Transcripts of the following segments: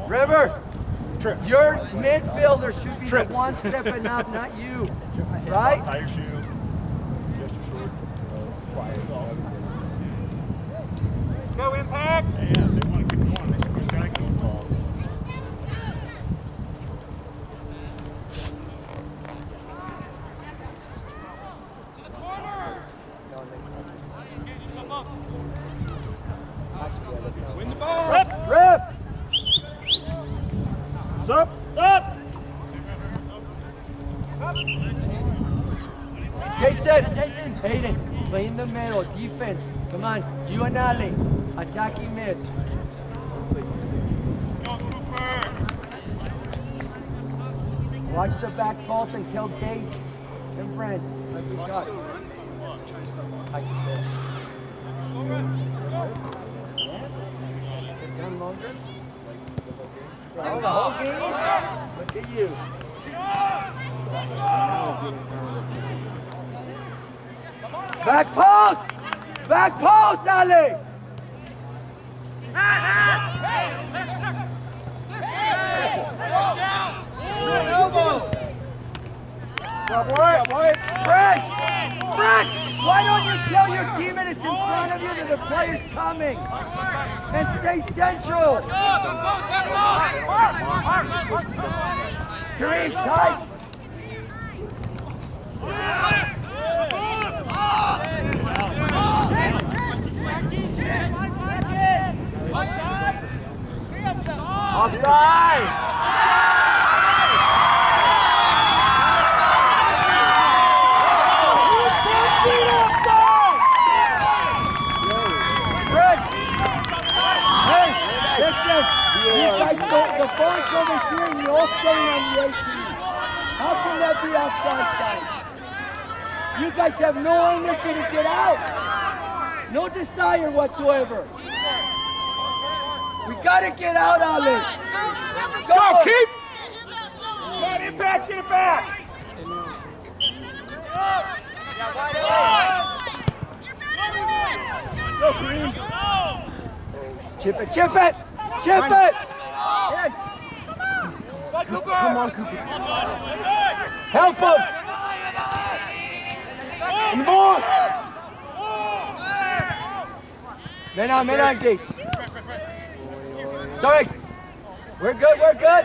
River, your midfielder should be the one stepping up, not you. Right? Tie your shoe. Just your shorts. Quiet. Let's go, Impact! Yeah, they want to keep going. They just got to keep the ball. Win the ball! Rip! Sup? Up! Jason, Hayden, play in the middle, defense. Come on, you and Ali, attacking mid. Go, Cooper! Watch the back post and tell Gage and Brent. Like we got. Done longer? Oh, the whole game? Look at you. Back post! Back post, Ali! French! French! Why don't you tell your teammate it's in front of you that the player's coming? And stay central! Kareem, tight! Offside! The ball's over here and you're all staying on the 18. How can that be outside, guys? You guys have no energy to get out. No desire whatsoever. We gotta get out, Ali. Go, keep! Come on, Impact, get it back! Go, Kareem! Chip it, chip it! Chip it! Come on, Cooper. Help him! Come on! Men on, Gage. Sorry. We're good, we're good.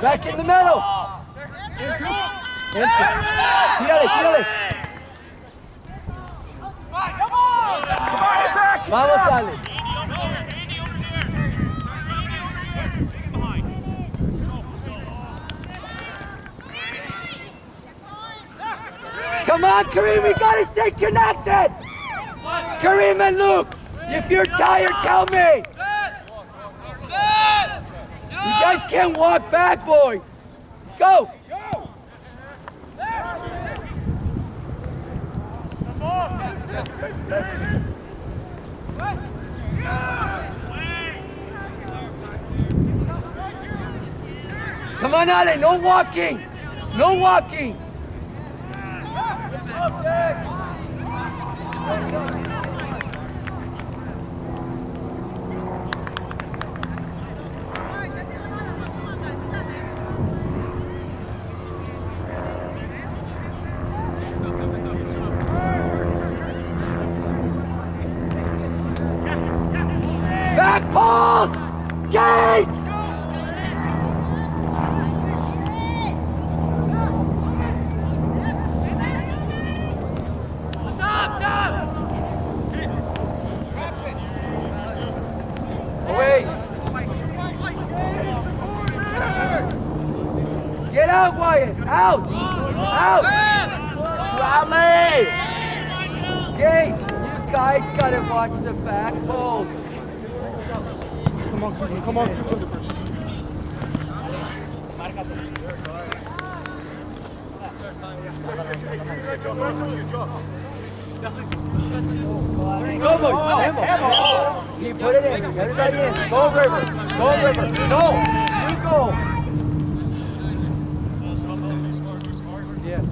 Back in the middle. Inside. Tírale. Come on, Impact! Vamos, Ali. Come on, Kareem, we gotta stay connected! Kareem and Luke, if you're tired, tell me! You guys can't walk back, boys! Let's go! Come on, Ale, no walking! No walking! Back post! Gage! Away! Get out, Wyatt! Out! Out! Rally! Gage, you guys gotta watch the back post. Come on. Go, boys! Tempo! You put it in. Everybody in. Go, River! Go, River! Go! You go! Yeah.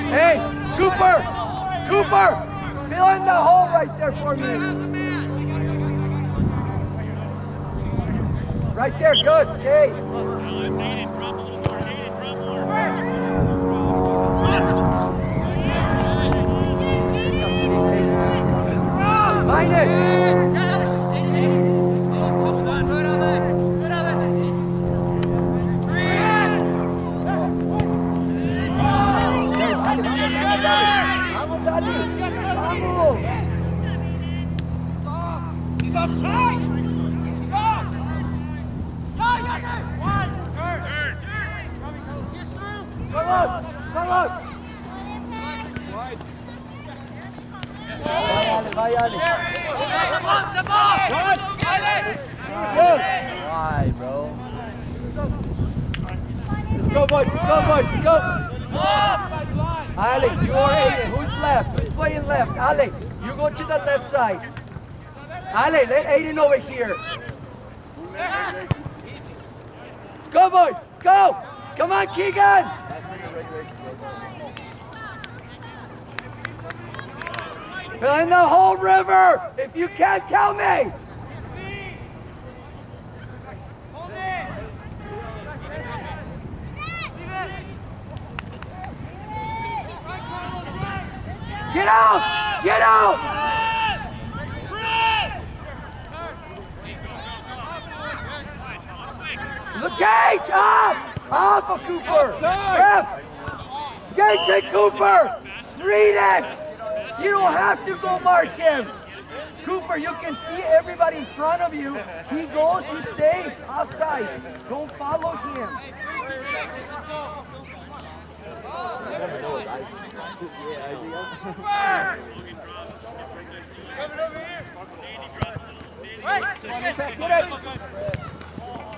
Hey! Cooper! Fill in the hole right there for me. Right there, good, stay. Minus. Vamos, Ali. Vamos. He's offside. He's off. Vamos, vamos. Vai, Ali. Why, bro? Let's go, boys. Let's go, boys. Let's go. Ali, you are Aiden. Who's left? Who's playing left? Ali, you go to the left side. Ali, let Aiden over here. Let's go, boys. Let's go. Come on, Keegan. Fill in the whole river. If you can't, tell me. Get out! Get out! Look, Gage! Up! Up for Cooper! Ref! Gage and Cooper! Read it! You don't have to go mark him! Cooper, you can see everybody in front of you. He goes, you stay outside. Don't follow him.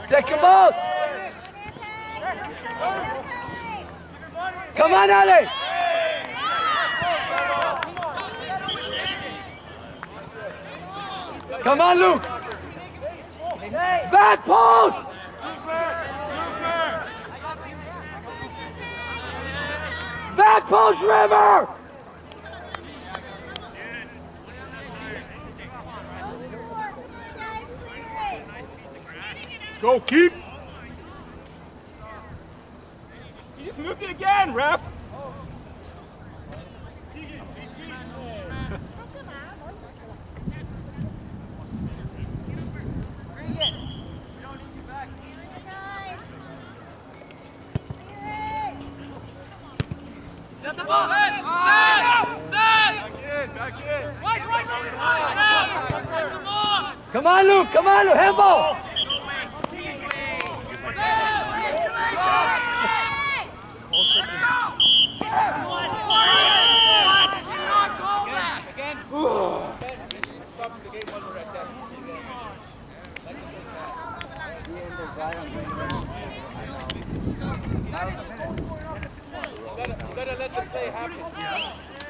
Second ball. Come on, Ali. Come on, Luke. Back post. Back post, River. Let's go, keep. He just moved it again, ref. Come on, Luke. Come on, Luke. Handball.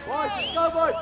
Boys, let's go, boys.